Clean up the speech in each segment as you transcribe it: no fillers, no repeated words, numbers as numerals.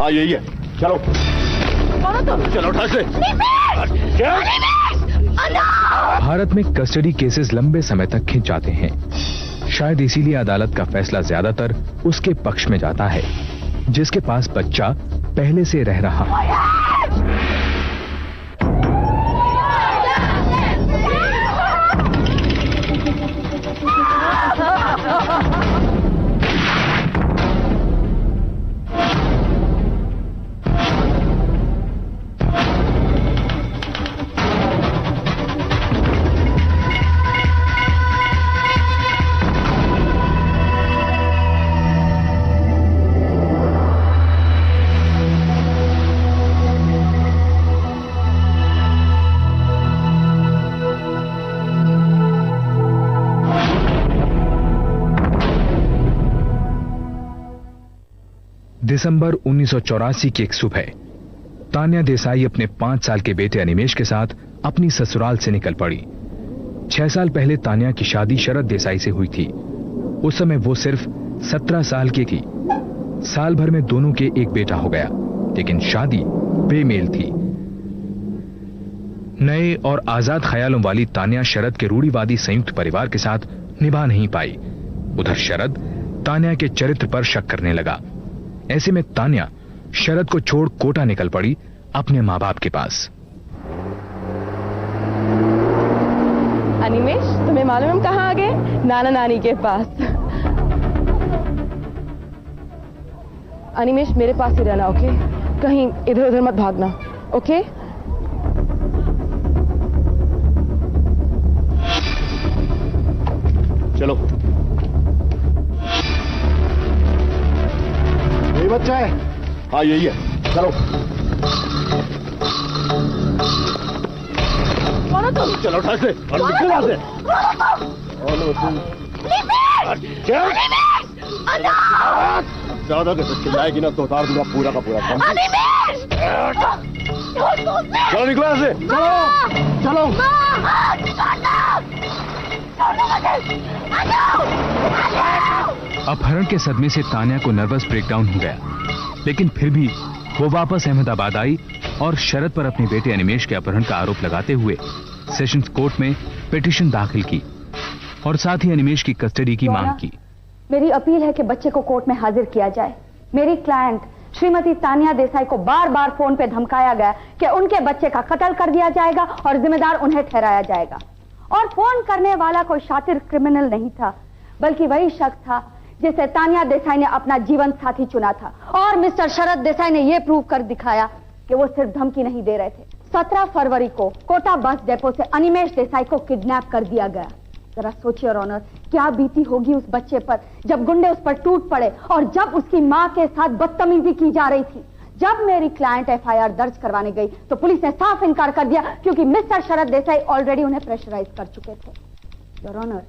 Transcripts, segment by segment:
हाँ यही है, चलो चलो ठाक से। भारत में कस्टडी केसेस लंबे समय तक खिंच जाते हैं। शायद इसीलिए अदालत का फैसला ज्यादातर उसके पक्ष में जाता है जिसके पास बच्चा पहले से रह रहा है। दिसंबर 1984 की एक सुबह तान्या देसाई अपने 5 साल के बेटे अनिमेश के साथ अपनी ससुराल से निकल पड़ी। 6 साल पहले तान्या की शादी शरद देसाई से हुई थी। उस समय वो सिर्फ 17 साल की थी। साल भर में दोनों के एक बेटा हो गया, लेकिन शादी बेमेल थी। नए और आजाद ख्यालों वाली तान्या शरद के रूढ़िवादी संयुक्त परिवार के साथ निभा नहीं पाई। उधर शरद तान्या के चरित्र पर शक करने लगा। ऐसे में तान्या शरद को छोड़ कोटा निकल पड़ी अपने माँ बाप के पास। अनिमेश, तुम्हें मालूम हम कहाँ आ गए? नाना नानी के पास। अनिमेश, मेरे पास ही रहना, ओके? कहीं इधर उधर मत भागना, ओके? चलो। यही बच्चा है? हाँ यही है, चलो। चलो ठाक से। ज्यादा कैसे चिल्लाएगी ना तो उतार दूंगा पूरा का पूरा। चलो निकलो यहाँ से, चलो अपहरण के सदमे से तान्या को नर्वस ब्रेकडाउन हो गया, लेकिन फिर भी वो वापस अहमदाबाद आई और शरद पर अपने बेटे अनिमेश के अपहरण का आरोप लगाते हुए सेशंस कोर्ट में पिटीशन दाखिल की और साथ ही अनिमेश की कस्टडी की मांग की। मेरी अपील है कि बच्चे को कोर्ट में हाजिर किया जाए। मेरी क्लाइंट श्रीमती तान्या देसाई को बार बार फोन पे धमकाया गया कि उनके बच्चे का कत्ल कर दिया जाएगा और जिम्मेदार उन्हें ठहराया जाएगा। और फोन करने वाला कोई शातिर क्रिमिनल नहीं था, बल्कि वही शख्स था जिसे तान्या देसाई ने अपना जीवन साथी चुना था। और मिस्टर शरद देसाई ने यह प्रूव कर दिखाया कि वो सिर्फ धमकी नहीं दे रहे थे। 17 फरवरी को कोटा बस डिपो से अनिमेश देसाई को किडनैप कर दिया गया। जरा सोचिए योर ऑनर, क्या बीती होगी उस बच्चे पर जब गुंडे उस पर टूट पड़े और जब उसकी मां के साथ बदतमीजी की जा रही थी। जब मेरी क्लाइंट एफआईआर दर्ज करवाने गई तो पुलिस ने साफ इनकार कर दिया, क्योंकि मिस्टर शरद देसाई ऑलरेडी उन्हें प्रेशराइज कर चुके थे। योर ऑनर,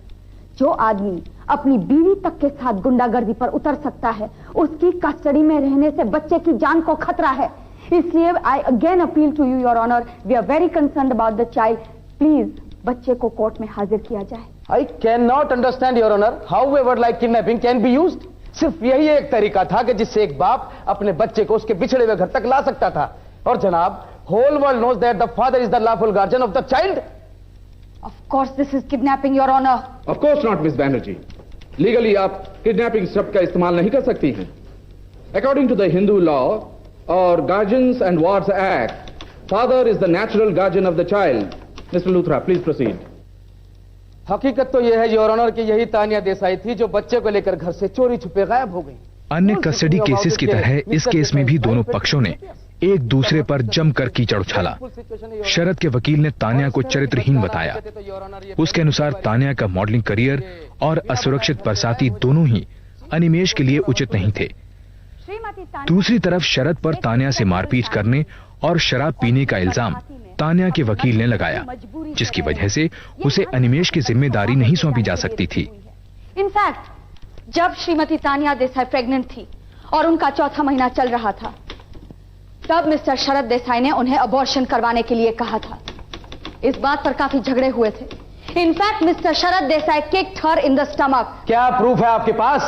जो आदमी अपनी बीवी तक के साथ गुंडागर्दी पर उतर सकता है, उसकी कस्टडी में रहने से बच्चे की जान को खतरा है। इसलिए I again appeal to you your honour, we are very concerned about the child. Please बच्चे को कोर्ट में हाजिर किया जाए। I cannot understand your honour how ever like kidnapping can be used. सिर्फ यही एक तरीका था कि जिससे एक बाप अपने बच्चे को उसके बिछड़े हुए घर तक ला सकता था। और जनाब, whole world knows that the father is the lawful guardian of the child. Of course this is kidnapping your honour. Of course not miss Banerjee. Legally आप किडनैपिंग शब्द का इस्तेमाल नहीं कर सकती हैं। According to the Hindu law और guardians and wards act, father is the natural guardian of the child. Mister Luthra, please proceed. हकीकत तो यह है योर ऑनर कि यही तान्या देसाई थी जो बच्चे को लेकर घर से चोरी छुपे गायब हो गई। अन्य कस्टडी केसेस की तरह इस केस में भी दोनों पक्षों ने एक दूसरे पर जमकर कीचड़ उछाला। शरद के वकील ने तान्या को चरित्रहीन बताया। उसके अनुसार तान्या का मॉडलिंग करियर और असुरक्षित बरसाती दोनों ही अनिमेश के लिए उचित नहीं थे। दूसरी तरफ शरद पर तान्या से मारपीट करने और शराब पीने का इल्जाम तान्या के वकील ने लगाया, जिसकी वजह से उसे अनिमेश की जिम्मेदारी नहीं सौंपी जा सकती थी। इनफैक्ट जब श्रीमती तान्या देसाई प्रेग्नेंट थी और उनका 4था महीना चल रहा था, तब मिस्टर शरद देसाई ने उन्हें अबॉर्शन करवाने के लिए कहा था। इस बात पर काफी झगड़े हुए थे। In fact mister Sharad Desai kicked her in the stomach. क्या प्रूफ है आपके पास?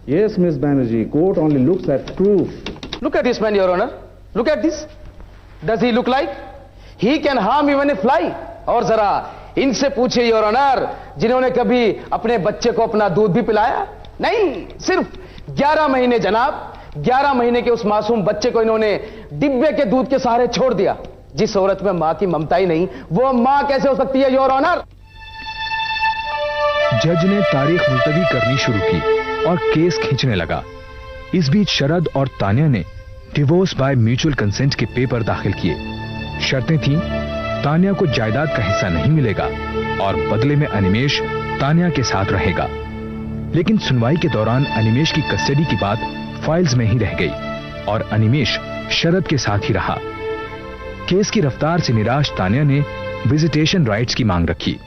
Yes, Miss Banerjee. Court only looks at proof. Look at this man, Your Honor. Look at this. Does he look like? He can harm even a fly. और जरा इनसे पूछिए your honour, जिन्होंने कभी अपने बच्चे को अपना दूध भी पिलाया नहीं। सिर्फ 11 महीने जनाब, 11 महीने के उस मासूम बच्चे को इन्होंने डिब्बे के दूध के सहारे छोड़ दिया। जिस औरत में मां की ममता ही नहीं, वो मां कैसे हो सकती है योर ऑनर? जज ने तारीख मुलतवी करनी शुरू की और केस खींचने लगा। इस बीच शरद और तान्या ने डिवोर्स बाय म्यूचुअल कंसेंट के पेपर दाखिल किए। शर्तें थीं, तान्या को जायदाद का हिस्सा नहीं मिलेगा और बदले में अनिमेश तान्या के साथ रहेगा। लेकिन सुनवाई के दौरान अनिमेश की कस्टडी की बात फाइल्स में ही रह गई और अनिमेश शरद के साथ ही रहा। केस की रफ्तार से निराश तान्या ने विजिटेशन राइट्स की मांग रखी।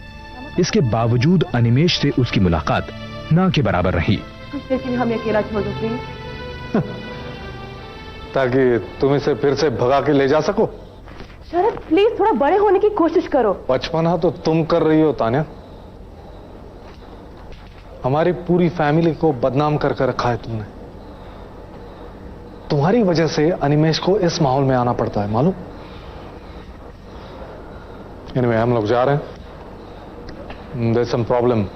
इसके बावजूद अनिमेश से उसकी मुलाकात ना के बराबर रही। कुछ देर के लिए हमें अकेला छोड़ दो प्लीज। ताकि तुम इसे फिर से भगा के ले जा सको। शरद प्लीज थोड़ा बड़े होने की कोशिश करो। बचपना तो तुम कर रही हो तान्या। हमारी पूरी फैमिली को बदनाम कर रखा है तुमने। तुम्हारी वजह से अनिमेश को इस माहौल में आना पड़ता है, मालूम? एनीवे, हम लोग जा रहे हैं। There is some problem.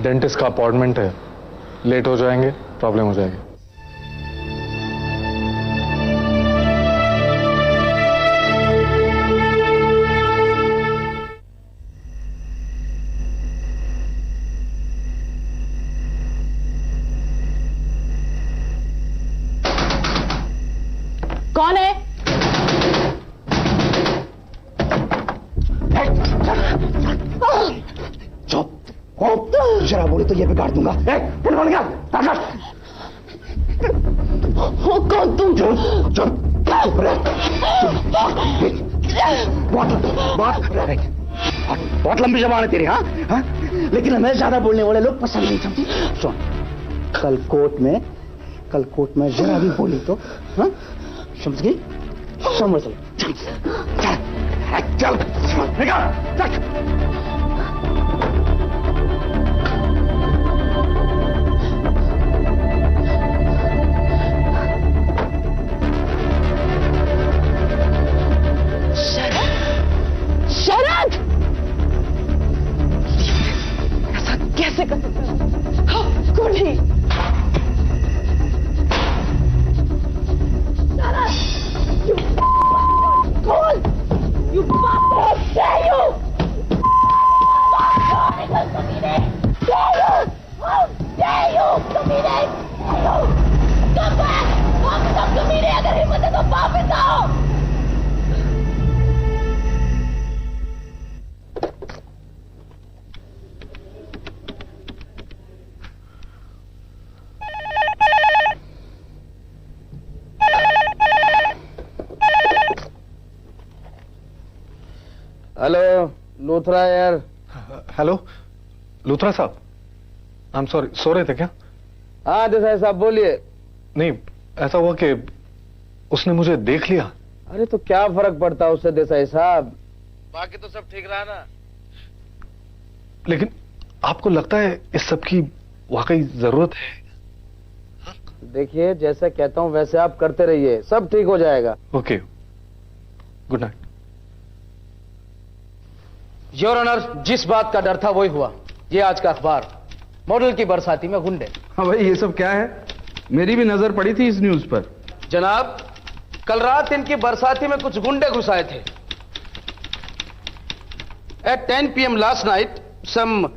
Dentist का अपॉइंटमेंट है, लेट हो जाएंगे, प्रॉब्लम हो जाएगी। कौन है? जरा बोले तो ये बिगाड़ दूंगा। कौन तुम? बहुत लंबी जबान है तेरी। हाँ, लेकिन हमें ज्यादा बोलने वाले लोग पसंद नहीं। समझी? सुन, कल कोर्ट में जरा भी बोली तो हाँ, समझ गई? समझ लो। चल निकाल। शरद! ऐसा कैसे कर सकते हो? कुर्ली! शरद! You bastard! Dare you! How dare you! कमीने! Come back! हम सब कमीने, अगर हिम्मत है तो वापस आओ! हेलो लूथरा यार। हेलो लूथरा साहब, आई एम सॉरी, सो रहे थे क्या? हाँ देसाई साहब बोलिए। नहीं, ऐसा हुआ कि उसने मुझे देख लिया। अरे तो क्या फर्क पड़ता है उससे देसाई साहब, बाकी तो सब ठीक रहा ना। लेकिन आपको लगता है इस सब की वाकई जरूरत है? देखिए जैसे कहता हूं वैसे आप करते रहिए, सब ठीक हो जाएगा। Okay, good night. Your honour, जिस बात का डर था वही हुआ। ये आज का अखबार, मॉडल की बरसाती में गुंडे। हाँ भाई, ये सब क्या है? मेरी भी नजर पड़ी थी इस न्यूज पर। जनाब, कल रात इनकी बरसाती में कुछ गुंडे घुस आए थे। At 10 p.m. last night, some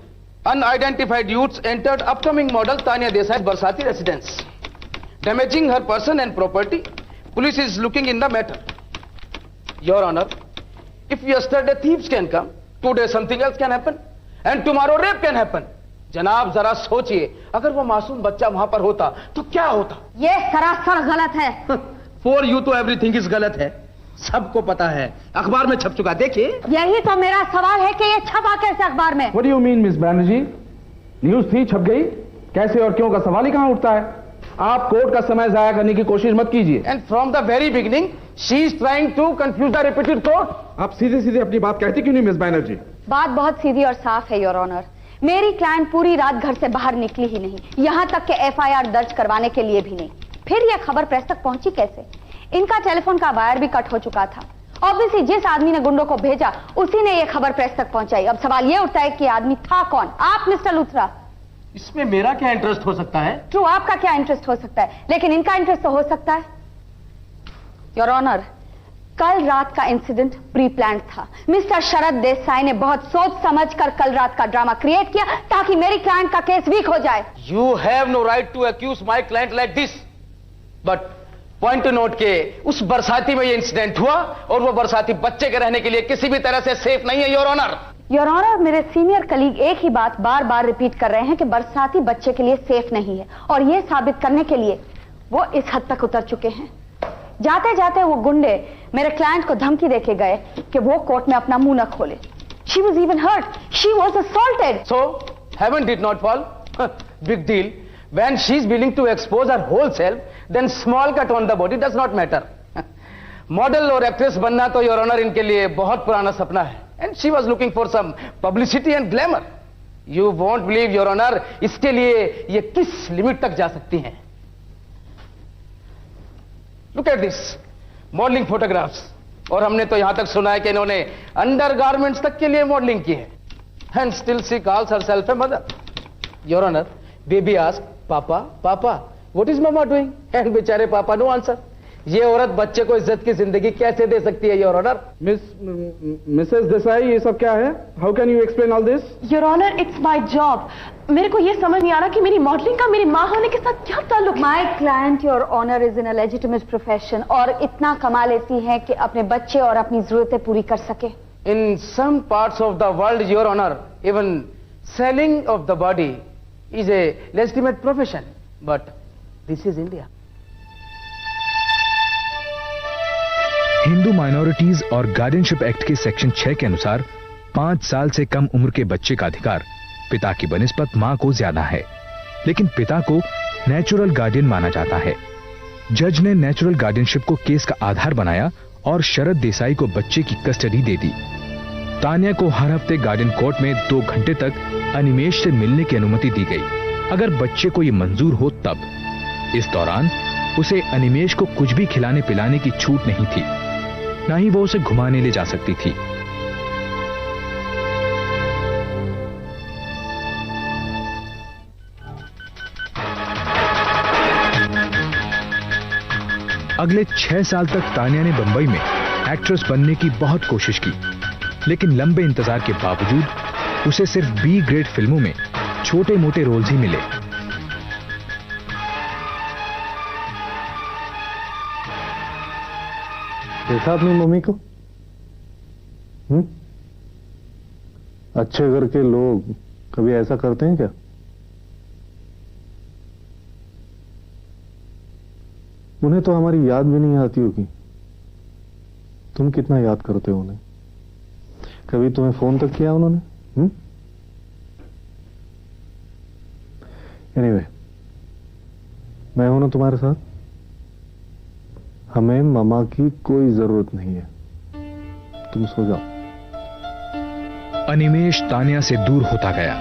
unidentified youths entered upcoming model Tanya Desai Barsati residence, damaging her person and property. Police is looking in the matter. Your Honor, if yesterday thieves can come, today something else can happen, and tomorrow rape can happen. जनाब जरा सोचिए, अगर वो मासूम बच्चा वहां पर होता तो क्या होता? ये सरासर गलत है। फॉर यू तो एवरीथिंग इज गलत है, सबको पता है, अखबार में छप चुका। देखिए, यही तो मेरा सवाल है कि ये छपा कैसे अखबार में? What do you mean, miss Banerjee? News थी, छप गई, कैसे और क्यों का सवाल ही कहां उठता है। आप कोर्ट का समय जाया करने की कोशिश मत कीजिए। And from the very beginning she is trying to confuse the repeated court. आप सीधे सीधे अपनी बात कहती क्यों नहीं मिस बैनर्जी? बात बहुत सीधी और साफ है योर ऑनर। मेरी क्लाइंट पूरी रात घर से बाहर निकली ही नहीं, यहां तक कि एफआईआर दर्ज करवाने के लिए भी नहीं। फिर यह खबर प्रेस तक पहुंची कैसे? इनका टेलीफोन का वायर भी कट हो चुका था। ऑब्वियसली जिस आदमी ने गुंडों को भेजा उसी ने यह खबर प्रेस तक पहुंचाई। अब सवाल यह उठता है कि आदमी था कौन? आप मिस्टर लूथरा। इसमें मेरा क्या इंटरेस्ट हो सकता है? ट्रू, आपका क्या इंटरेस्ट हो सकता है, लेकिन इनका इंटरेस्ट तो हो सकता है। योर ऑनर, कल रात का इंसिडेंट प्री प्लान था। मिस्टर शरद देसाई ने बहुत सोच समझकर कल रात का ड्रामा क्रिएट किया ताकि मेरी क्लाइंट का केस वीक हो जाए। You have no right to accuse my client like this. But point to note के उस बरसाती में ये इंसिडेंट हुआ और वो बरसाती बच्चे के रहने के लिए किसी भी तरह से सेफ नहीं है योर ऑनर। योर ऑनर, मेरे सीनियर कलीग एक ही बात बार बार रिपीट कर रहे हैं कि बरसाती बच्चे के लिए सेफ नहीं है, और यह साबित करने के लिए वो इस हद तक उतर चुके हैं। जाते जाते वो गुंडे मेरे क्लाइंट को धमकी देके गए कि वो कोर्ट में अपना मुंह न खोले। She was even hurt. She was assaulted. So, heaven did not fall. Big deal. When she is willing to expose her whole self, then small cut on the body does not matter. Model और actress बनना तो your honour इनके लिए बहुत पुराना सपना है, and she was looking for some publicity and glamour. You won't believe your honour, इसके लिए ये किस लिमिट तक जा सकती हैं। Look at this modelling photographs, और हमने तो यहां तक सुना है कि इन्होंने अंडरगारमेंट्स तक के लिए मॉडलिंग की है, and still she calls herself a mother. Your honour, baby ask papa papa what is mama doing, and बेचारे पापा नो आंसर। ये औरत बच्चे को इज्जत की जिंदगी कैसे दे सकती है योर ऑनर? मिसेस देसाई, ये सब क्या है? How can you explain all this? Your honour, it's my job. मेरे को ये समझ नहीं आ रहा कि मेरी मॉडलिंग का मेरी माँ होने के साथ क्या ताल्लुक है। My client your honour is in a legitimate profession, और इतना कमा लेती है कि अपने बच्चे और अपनी जरूरतें पूरी कर सके। In some parts of the world your honour, even selling of the body is a legitimate profession, but this is India. Hindu minorities और गार्डियनशिप एक्ट के सेक्शन 6 के अनुसार 5 साल से कम उम्र के बच्चे का अधिकार पिता की बनिस्बत मां को ज्यादा है, लेकिन पिता को नेचुरल गार्डियन माना जाता है। जज ने नेचुरल गार्डियनशिप को केस का आधार बनाया और शरद देसाई को बच्चे की कस्टडी दे दी। तान्या को हर हफ्ते गार्डियन कोर्ट में 2 घंटे तक अनिमेश से मिलने की अनुमति दी गई, अगर बच्चे को यह मंजूर हो तब। इस दौरान उसे अनिमेश को कुछ भी खिलाने पिलाने की छूट नहीं थी, ना ही वो उसे घुमाने ले जा सकती थी। अगले 6 साल तक तान्या ने बंबई में एक्ट्रेस बनने की बहुत कोशिश की, लेकिन लंबे इंतजार के बावजूद उसे सिर्फ बी ग्रेड फिल्मों में छोटे मोटे रोल्स ही मिले। देखा अपनी मम्मी को? अच्छे घर के लोग कभी ऐसा करते हैं क्या? उन्हें तो हमारी याद भी नहीं आती होगी। तुम कितना याद करते हो उन्हें? कभी तुम्हें फोन तक किया उन्होंने? एनीवे, मैं हूं ना तुम्हारे साथ। हमें मामा की कोई जरूरत नहीं है, तुम सो जाओ। अनिमेश तान्या से दूर होता गया।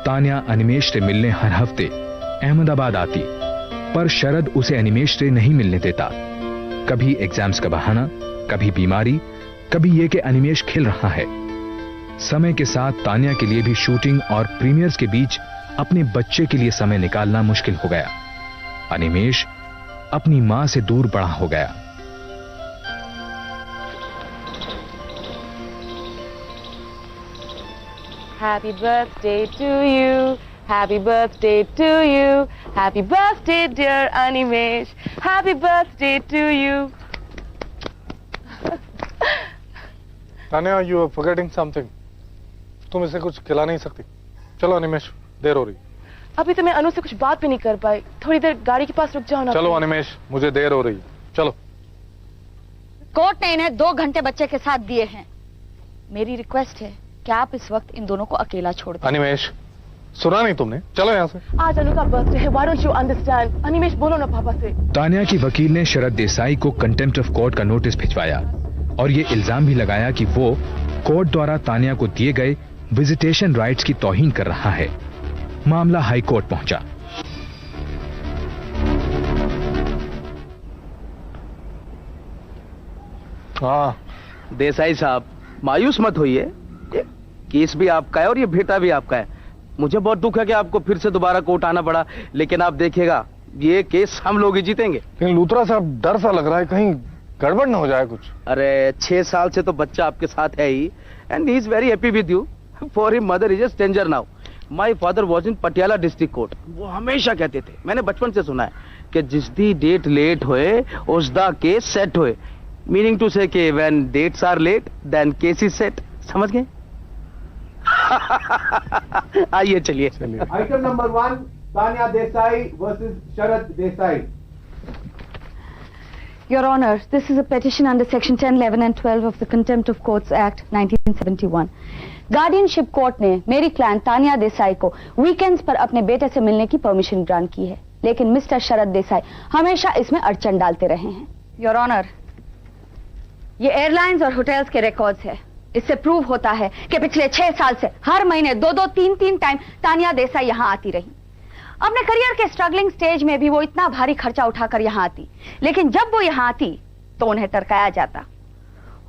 तान्या अनिमेश से मिलने हर हफ्ते अहमदाबाद आती, पर शरद उसे अनिमेश से नहीं मिलने देता। कभी एग्जाम्स का बहाना, कभी बीमारी, कभी यह कि अनिमेश खेल रहा है। समय के साथ तान्या के लिए भी शूटिंग और प्रीमियर्स के बीच अपने बच्चे के लिए समय निकालना मुश्किल हो गया। अनिमेश अपनी मां से दूर बड़ा हो गया। Happy birthday to you, happy birthday to you, happy birthday dear Animesh, happy birthday to you. Tanya, you are forgetting something. तुम इसे कुछ खिला नहीं सकती। चलो अनिमेश, देर हो रही। अभी तो मैं अनु से कुछ बात भी नहीं कर पाई, थोड़ी देर गाड़ी के पास रुक जाओ ना। चलो अनिमेश, मुझे देर हो रही। चलो। कोर्ट ने इन्हें 2 घंटे बच्चे के साथ दिए हैं। मेरी रिक्वेस्ट है कि आप इस वक्त इन दोनों को अकेला छोड़ दें। अनिमेश, सुना नहीं तुमने? चलो यहाँ से। आज अनु का बर्थडे है, why don't you understand? Animesh, बोलो ना पापा से। तान्या की वकील ने शरद देसाई को कंटेम्प्ट ऑफ कोर्ट का नोटिस भिजवाया और ये इल्जाम भी लगाया कि वो कोर्ट द्वारा तान्या को दिए गए विजिटेशन राइट्स की तौहीन कर रहा है। मामला हाई कोर्ट पहुंचा। हाँ देसाई साहब, मायूस मत होइए, ये केस भी आपका है और ये बेटा भी आपका है। मुझे बहुत दुख है कि आपको फिर से दोबारा कोर्ट आना पड़ा, लेकिन आप देखिएगा ये केस हम लोग ही जीतेंगे। लेकिन लूथरा साहब, डर सा लग रहा है कहीं गड़बड़ ना हो जाए कुछ। अरे 6 साल से तो बच्चा आपके साथ है ही, and he is very happy with you. For him mother is a stranger now. My father was in Patiala district court. वो हमेशा कहते थे, मैंने बचपन से सुना है कि जिस दी डेट लेट होए उस दा केस सेट होए, मीनिंग टू से कि when dates are late then case is set. समझ गए? आइए चलिए। Item number 1, Tanya Desai versus Sharad Desai. Your Honor, this is a petition under Section 10, 11 and 12 of the Contempt of Courts Act 1971. Guardianship court ने मेरी client Tania Desai को weekends पर अपने बेटे से मिलने की परमिशन ग्रांट की है, लेकिन मिस्टर शरद देसाई हमेशा इसमें अड़चन डालते रहे हैं। योर ऑनर, ये एयरलाइंस और होटल्स के रिकॉर्ड्स है। इससे प्रूव होता है कि पिछले 6 साल से हर महीने 2-2, 3-3 टाइम तानिया देसाई यहाँ आती रही। अपने करियर के स्ट्रगलिंग स्टेज में भी वो इतना भारी खर्चा उठाकर यहाँ आती, लेकिन जब वो यहाँ आती तो उन्हें टरकाया जाता।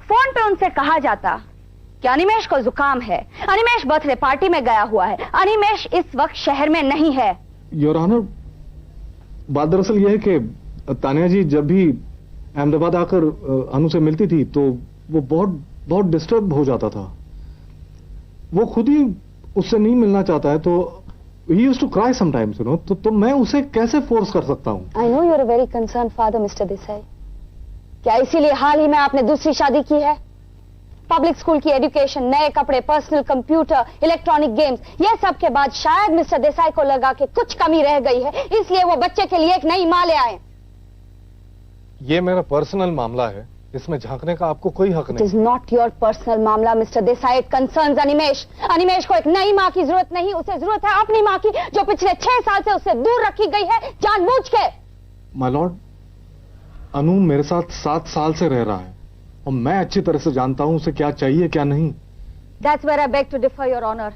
फोन पे उनसे कहा जाता कि अनिमेश को जुकाम है, अनिमेश बर्थडे पार्टी में गया हुआ है, अनिमेश इस वक्त शहर में नहीं है। योर ऑनर, बात दरअसल यह है कि तानिया जी जब भी अहमदाबाद आकर अनु से मिलती थी तो वो बहुत डिस्टर्ब हो जाता था। वो खुद ही उससे नहीं मिलना चाहता है, तो he used to cry sometimes, you know, तो मैं उसे कैसे फोर्स कर सकता हूँ? I know you're a very concerned father, Mr. Desai. क्या इसीलिए हाल ही में आपने दूसरी शादी की है? पब्लिक स्कूल की एजुकेशन, नए कपड़े, पर्सनल कंप्यूटर, इलेक्ट्रॉनिक गेम्स, ये सब के बाद शायद मिस्टर देसाई को लगा कि कुछ कमी रह गई है, इसलिए वो बच्चे के लिए एक नई मां ले आए। ये मेरा पर्सनल मामला है, इसमें झांकने का आपको कोई हक नहीं। It is not your personal मामला mister Desai, it concerns Animesh. Animesh को एक नई मां की जरूरत नहीं, उसे जरूरत है अपनी मां की, जो पिछले 6 साल से उससे दूर रखी गई है जानबूझ के। माय लॉर्ड, अनु मेरे साथ 7 साल से रह रहा है और मैं अच्छी तरह से जानता हूं उसे क्या चाहिए क्या नहीं। That's where I beg to differ, Your Honor.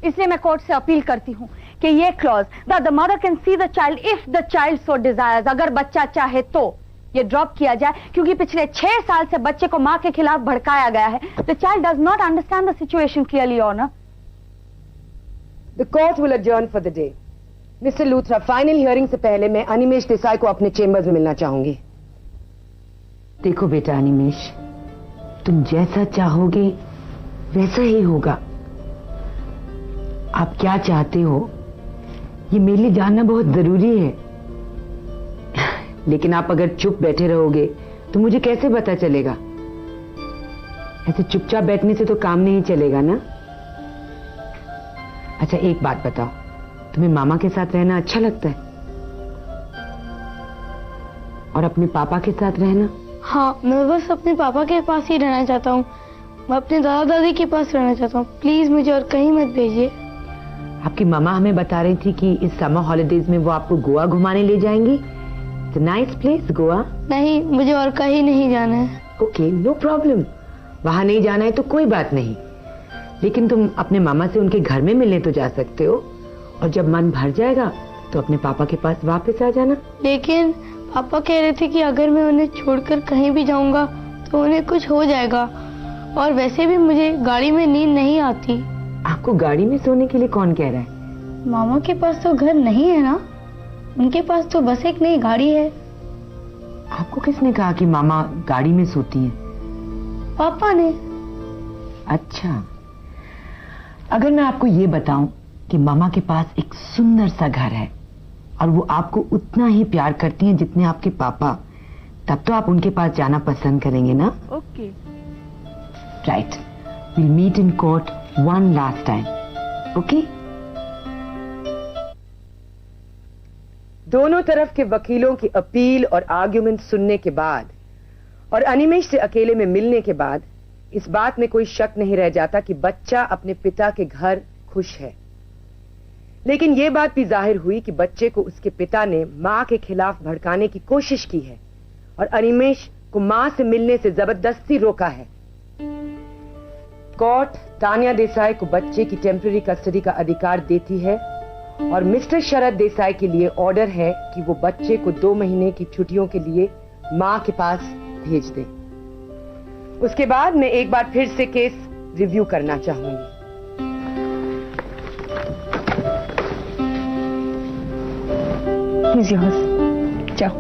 इसलिए मैं कोर्ट से अपील करती हूँ कि ये clause that the mother can see the child if the child so desires, अगर बच्चा चाहे तो ये ड्रॉप किया जाए, क्योंकि पिछले 6 साल से बच्चे को मां के खिलाफ भड़काया गया है। The child does not understand the situation clearly, Your Honor. The court will adjourn for the day. Mr. Luthra, final hearing से पहले मैं अनिमेश देसाई को अपने चेंबर्स में मिलना चाहूंगी। देखो बेटा अनिमेश, तुम जैसा चाहोगे वैसा ही होगा। आप क्या चाहते हो ये मेरे लिए जानना बहुत जरूरी है, लेकिन आप अगर चुप बैठे रहोगे तो मुझे कैसे पता चलेगा? ऐसे चुपचाप बैठने से तो काम नहीं चलेगा ना। अच्छा एक बात बताओ, तुम्हें मामा के साथ रहना अच्छा लगता है और अपने पापा के साथ रहना? हाँ, मैं बस अपने पापा के पास ही रहना चाहता हूँ। मैं अपने दादा दादी के पास रहना चाहता हूँ। प्लीज मुझे और कहीं मत भेजिए। आपकी मामा हमें बता रही थी कि इस समर हॉलिडेज में वो आपको गोवा घुमाने ले जाएंगी। It's a nice place Goa. नहीं, मुझे और कहीं नहीं जाना है। Okay, no problem. वहां नहीं जाना है तो कोई बात नहीं, लेकिन तुम अपने मामा से उनके घर में मिलने तो जा सकते हो, और जब मन भर जाएगा तो अपने पापा के पास वापस आ जाना। लेकिन पापा कह रहे थे कि अगर मैं उन्हें छोड़कर कहीं भी जाऊंगा तो उन्हें कुछ हो जाएगा, और वैसे भी मुझे गाड़ी में नींद नहीं आती। आपको गाड़ी में सोने के लिए कौन कह रहा है? मामा के पास तो घर नहीं है ना, उनके पास तो बस एक नई गाड़ी है। आपको किसने कहा कि मामा गाड़ी में सोती है? पापा ने। अच्छा, अगर मैं आपको ये बताऊं कि मामा के पास एक सुंदर सा घर है और वो आपको उतना ही प्यार करती हैं जितने आपके पापा, तब तो आप उनके पास जाना पसंद करेंगे ना? Okay, right. Will meet in court one last time, okay? दोनों तरफ के वकीलों की अपील और आर्ग्यूमेंट सुनने के बाद और अनिमेश से अकेले में मिलने के बाद इस बात में कोई शक नहीं रह जाता कि बच्चा अपने पिता के घर खुश है। लेकिन यह बात भी जाहिर हुई कि बच्चे को उसके पिता ने मां के खिलाफ भड़काने की कोशिश की है और अनिमेश को मां से मिलने से जबरदस्ती रोका है। कोर्ट तानिया देसाई को बच्चे की टेम्पररी कस्टडी का अधिकार देती है और मिस्टर शरद देसाई के लिए ऑर्डर है कि वो बच्चे को 2 महीने की छुट्टियों के लिए मां के पास भेज दे। उसके बाद मैं एक बार फिर से केस रिव्यू करना चाहूंगी। He's yours. जाओ।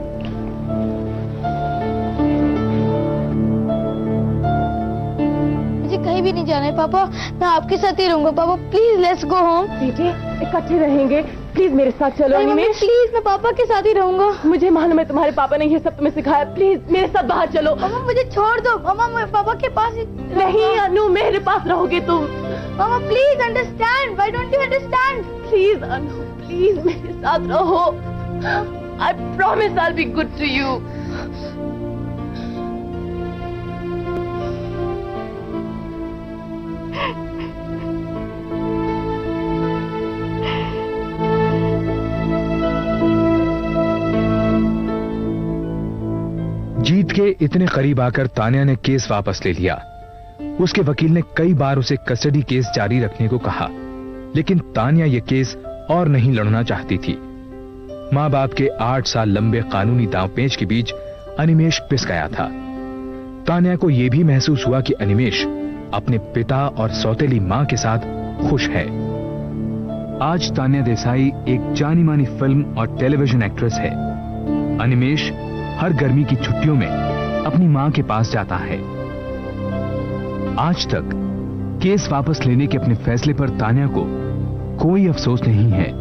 मुझे कहीं भी नहीं जाना है पापा, मैं आपके साथ ही रहूंगा। पापा प्लीज लेट्स गो होम। बेटे इकट्ठे रहेंगे, प्लीज मेरे साथ चलो। अनिमेष प्लीज, मैं पापा के साथ ही रहूंगा। मुझे मालूम है तुम्हारे पापा ने ये सब तुम्हें सिखाया, प्लीज मेरे साथ बाहर चलो। मामा मुझे छोड़ दो, मामा मैं पापा के पास ही। नहीं अनु, मेरे पास रहोगे तुम। मामा please understand, why don't you understand? Please Anu, please मेरे साथ रहो। I promise I'll be good to you. जीत के इतने करीब आकर तान्या ने केस वापस ले लिया। उसके वकील ने कई बार उसे कस्टडी केस जारी रखने को कहा, लेकिन तान्या ये केस और नहीं लड़ना चाहती थी। मां बाप के 8 साल लंबे कानूनी दांवपेच के बीच अनिमेष पिस गया था। तान्या को यह भी महसूस हुआ कि अनिमेष अपने पिता और सौतेली मां के साथ खुश है। आज तान्या देसाई एक जानी मानी फिल्म और टेलीविजन एक्ट्रेस है। अनिमेष हर गर्मी की छुट्टियों में अपनी मां के पास जाता है। आज तक केस वापस लेने के अपने फैसले पर तान्या को कोई अफसोस नहीं है।